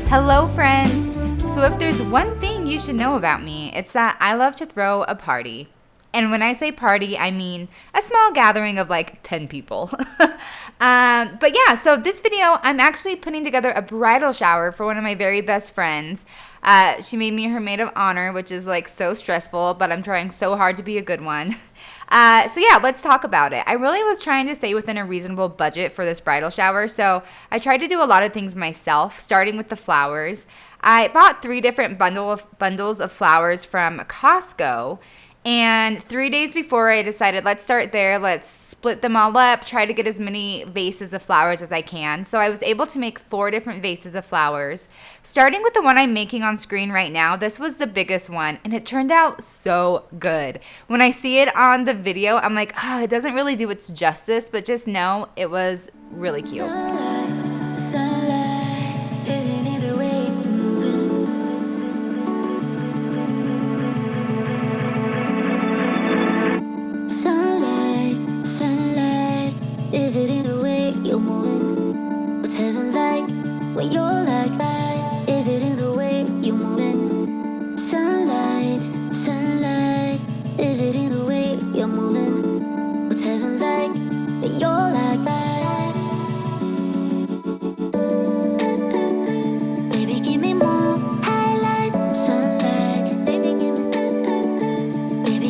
Hello, friends! So if there's one thing you should know about me, it's that I love to throw a party. And when I say party, I mean a small gathering of like 10 people. But yeah, so this video, I'm actually putting together a bridal shower for one of my very best friends. She made me her maid of honor, which is like so stressful, but I'm trying so hard to be a good one. So yeah, let's talk about it. I really was trying to stay within a reasonable budget for this bridal shower, so I tried to do a lot of things myself, starting with the flowers. I bought 3 different bundles of flowers from Costco, and 3 days before I decided, let's start there, let's split them all up, try to get as many vases of flowers as I can. So I was able to make 4 different vases of flowers. Starting with the one I'm making on screen right now, this was the biggest one, and it turned out so good. When I see it on the video, I'm like, oh, it doesn't really do its justice, but just know it was really cute. Is it in the way you're moving? What's heaven like when you're like that? Is it in the way you're moving? Sunlight, sunlight. Is it in the way you're moving? What's heaven like when you're like that? Baby, give me more highlight, sunlight. Baby,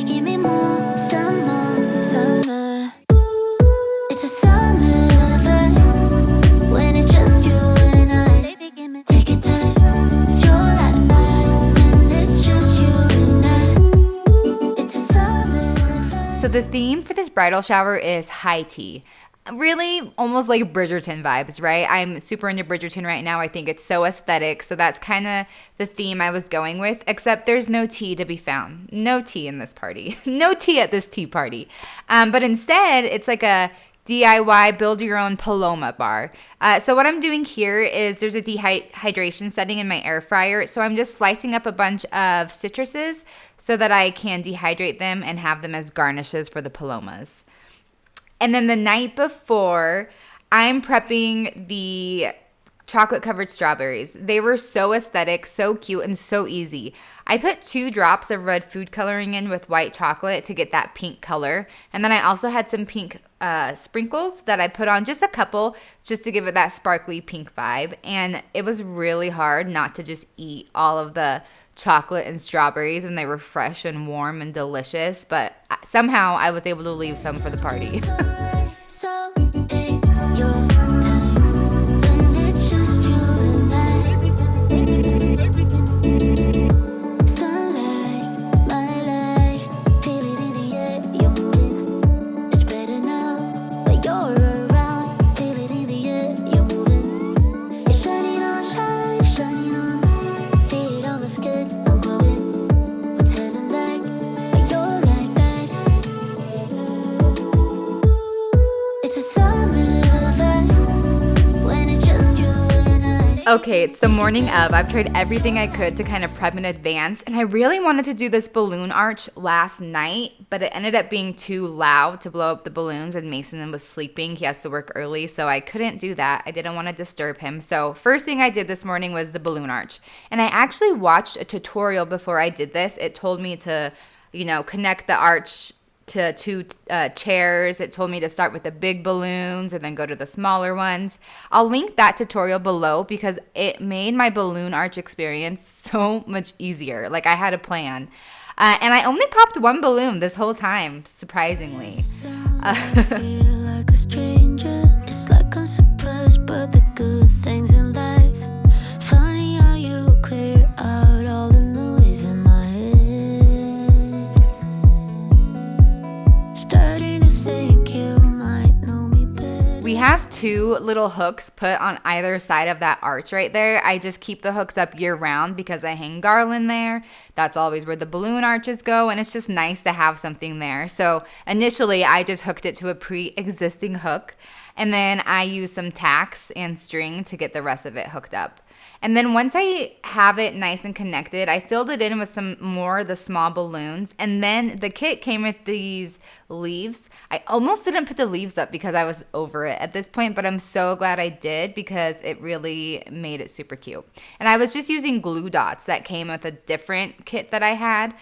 give me more, some more, summer. It's a summer vibe when it's just you and I. Take your time, it's your life when it's just you and I. It's a summer vibe. So the theme for this bridal shower is high tea. Really almost like Bridgerton vibes, right? I'm super into Bridgerton right now. I think it's so aesthetic. So that's kind of the theme I was going with, except there's no tea to be found. No tea in this party. No tea at this tea party. But instead, it's like a DIY build your own Paloma Bar. So what I'm doing here is there's a dehydration setting in my air fryer. So I'm just slicing up a bunch of citruses so that I can dehydrate them and have them as garnishes for the palomas. And then the night before, I'm prepping the chocolate-covered strawberries. They were so aesthetic, so cute, and so easy. I put 2 drops of red food coloring in with white chocolate to get that pink color. And then I also had some pink sprinkles that I put on, just a couple, just to give it that sparkly pink vibe. And it was really hard not to just eat all of the chocolate and strawberries when they were fresh and warm and delicious. But somehow I was able to leave some for the party. So take your time when it's just you and I. Sunlight, my light, feel it in the air, you're moving. It's better now that you're around. Feel it in the air, you're moving. You're shining on, shining on. See it on my skin, I'm glowing. What's heaven like when you're like that? It's a summer vibe when it's just you and I. Okay, it's the morning of. I've tried everything I could to kind of prep in advance, and I really wanted to do this balloon arch last night, but it ended up being too loud to blow up the balloons, and Mason was sleeping. He has to work early, so I couldn't do that. I didn't want to disturb him. So first thing I did this morning was the balloon arch, and I actually watched a tutorial before I did this. It told me to, connect the arch to 2 chairs. It told me to start with the big balloons and then go to the smaller ones. I'll link that tutorial below because it made my balloon arch experience so much easier. Like I had a plan. And I only popped 1 balloon this whole time, surprisingly. Feel like a stranger. It's like I'm surprised by the good things in life. Funny how you clear out all the noise in my head. Starting to think you might know me better. We have 2 little hooks put on either side of that arch right there. I just keep the hooks up year round because I hang garland there. That's always where the balloon arches go, and it's just nice to have something there. So initially, I just hooked it to a pre-existing hook, and then I used some tacks and string to get the rest of it hooked up. And then once I have it nice and connected, I filled it in with some more of the small balloons. And then the kit came with these leaves. I almost didn't put the leaves up because I was over it at this point, but I'm so glad I did because it really made it super cute. And I was just using glue dots that came with a different kit that I had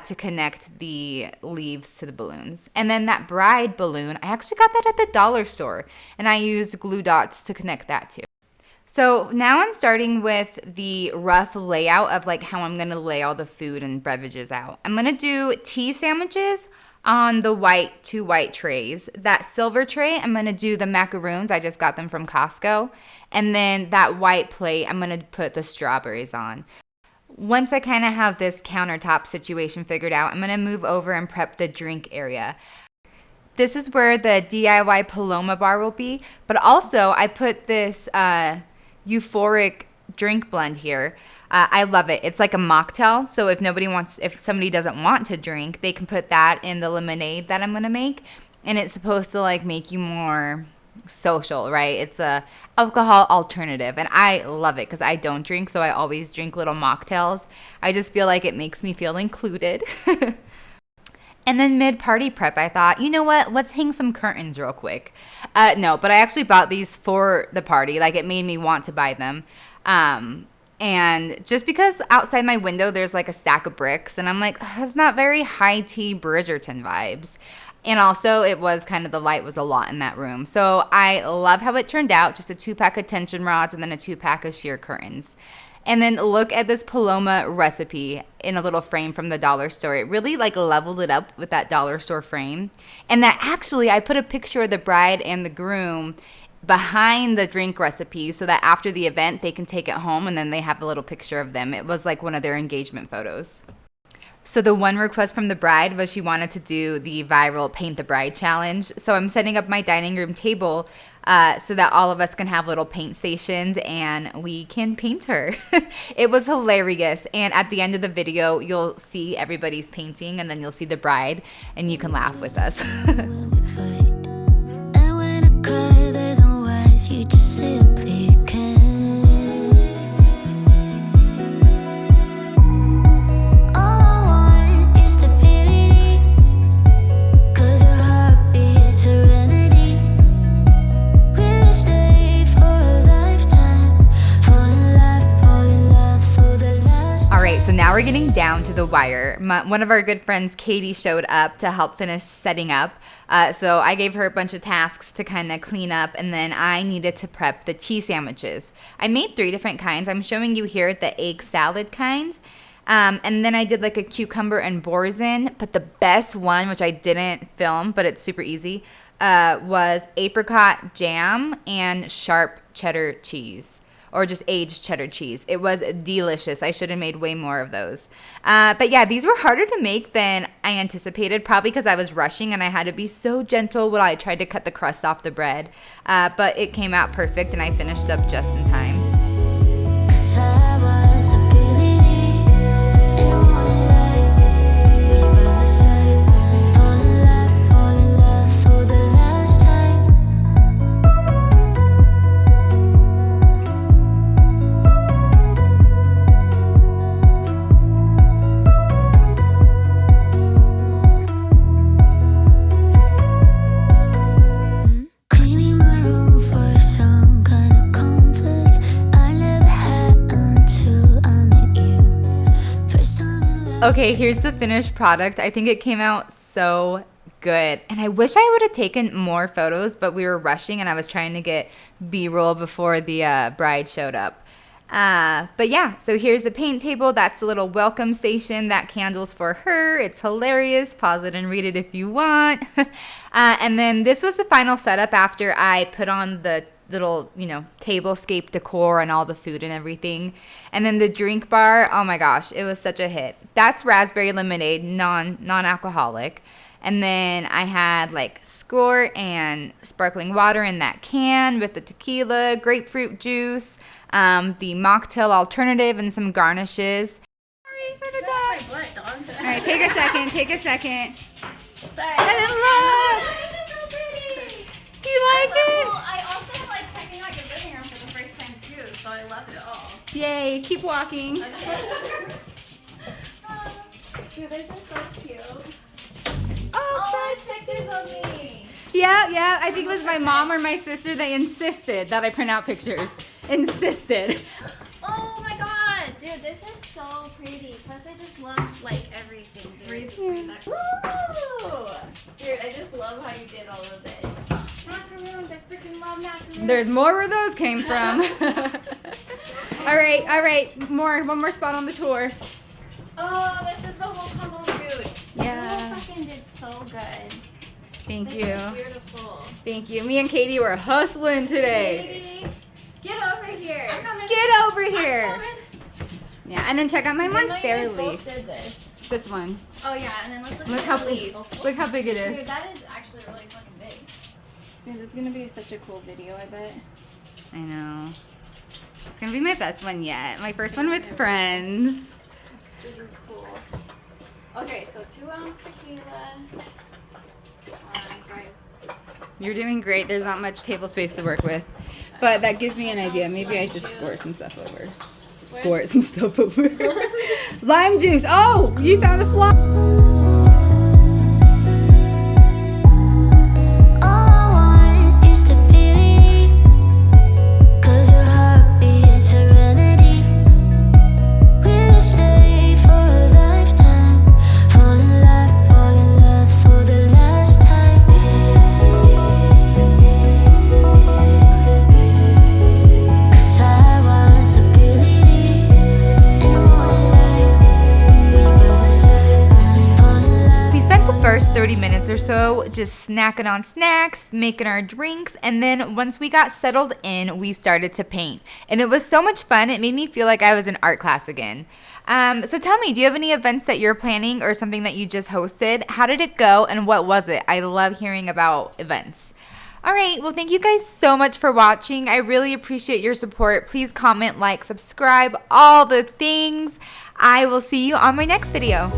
to connect the leaves to the balloons. And then that bride balloon, I actually got that at the dollar store, and I used glue dots to connect that too. So now I'm starting with the rough layout of like how I'm gonna lay all the food and beverages out. I'm gonna do tea sandwiches on the two white trays. That silver tray, I'm gonna do the macaroons. I just got them from Costco. And then that white plate, I'm gonna put the strawberries on. Once I kind of have this countertop situation figured out, I'm gonna move over and prep the drink area. This is where the DIY Paloma Bar will be, but also I put this euphoric drink blend here. I love it. It's like a mocktail. So if somebody doesn't want to drink, they can put that in the lemonade that I'm gonna make, and it's supposed to like make you more social, right? It's a alcohol alternative, and I love it because I don't drink, so I always drink little mocktails. I just feel like it makes me feel included. And then mid-party prep, I thought, you know what? Let's hang some curtains real quick. No, but I actually bought these for the party. Like, it made me want to buy them. And just because outside my window, there's like a stack of bricks. And I'm like, that's not very high-tea Bridgerton vibes. And also, it was kind of, the light was a lot in that room. So I love how it turned out. Just a 2-pack of tension rods and then a 2-pack of sheer curtains. And then look at this Paloma recipe in a little frame from the dollar store. It really like leveled it up with that dollar store frame. And that actually, I put a picture of the bride and the groom behind the drink recipe so that after the event, they can take it home and then they have a little picture of them. It was like one of their engagement photos. So the one request from the bride was she wanted to do the viral Paint the Bride challenge. So I'm setting up my dining room table so that all of us can have little paint stations and we can paint her. It was hilarious. And at the end of the video, you'll see everybody's painting and then you'll see the bride and you can laugh with us. And when I cry, there's no words, you just simply can't. Now we're getting down to the wire. One of our good friends, Katie, showed up to help finish setting up. So I gave her a bunch of tasks to kind of clean up, and then I needed to prep the tea sandwiches. I made 3 different kinds. I'm showing you here the egg salad kind. And then I did like a cucumber and boursin. But the best one, which I didn't film, but it's super easy, was apricot jam and sharp cheddar cheese. Or just aged cheddar cheese. It was delicious. I should have made way more of those. But yeah, these were harder to make than I anticipated, probably because I was rushing and I had to be so gentle while I tried to cut the crust off the bread. But it came out perfect and I finished up just in time. Okay, here's the finished product. I think it came out so good. And I wish I would have taken more photos, but we were rushing and I was trying to get B-roll before the bride showed up. But yeah, so here's the paint table. That's the little welcome station. That candle's for her. It's hilarious. Pause it and read it if you want. And then this was the final setup after I put on the little, tablescape decor and all the food and everything. And then the drink bar, oh my gosh, it was such a hit. That's raspberry lemonade, non-alcoholic. And then I had like squirt and sparkling water in that can with the tequila, grapefruit juice, the mocktail alternative, and some garnishes. Sorry for the dog. All right, take a second. Sorry. And then look! Do you like it? Well, I also like checking out your living room for the first time too, so I love it all. Yay, keep walking. Okay. Dude, this is so cute. Oh, guys pictures of me. Yeah. I think it was my mom or my sister. They insisted that I print out pictures. Insisted. Oh my god, dude, this is so pretty. Plus, I just love like everything, dude. Woo! Dude, I just love how you did all of this. Macaroons, I freaking love macaroons. There's more where those came from. All right. One more spot on the tour. Oh, this is the whole combo, dude. Yeah. You fucking did so good. Thank This you. is beautiful. Thank you. Me and Katie were hustling today. Katie, get over here. I'm coming. Get over here. Yeah, and then check out my I know you monstera guys leaf. both did this. This one. Oh yeah, and then let's look Look at how the big. sleeve. Look how big it Dude, is. that is actually really fucking big. Dude, this is gonna be such a cool video, I bet. I know. It's gonna be my best one yet. My first one with friends. This is cool. Okay, so 2 ounce tequila. Guys. You're doing great. There's not much table space to work with. But that gives me an idea. Maybe I should score some stuff over. Score some stuff over. Lime juice. Oh, you found a fly. All I want is stability, 'cause your heartbeat's a remedy. We'll stay for a lifetime, fall in love for the last time. 'Cause I want stability, and I wanna lie when you're by my side, fall in love. We spent the first 30 minutes or so just snacking on snacks, making our drinks, and then once we got settled in, we started to paint. And it was so much fun, it made me feel like I was in art class again. So tell me, do you have any events that you're planning or something that you just hosted? How did it go and what was it? I love hearing about events. All right, well, thank you guys so much for watching. I really appreciate your support. Please comment, like, subscribe, all the things. I will see you on my next video.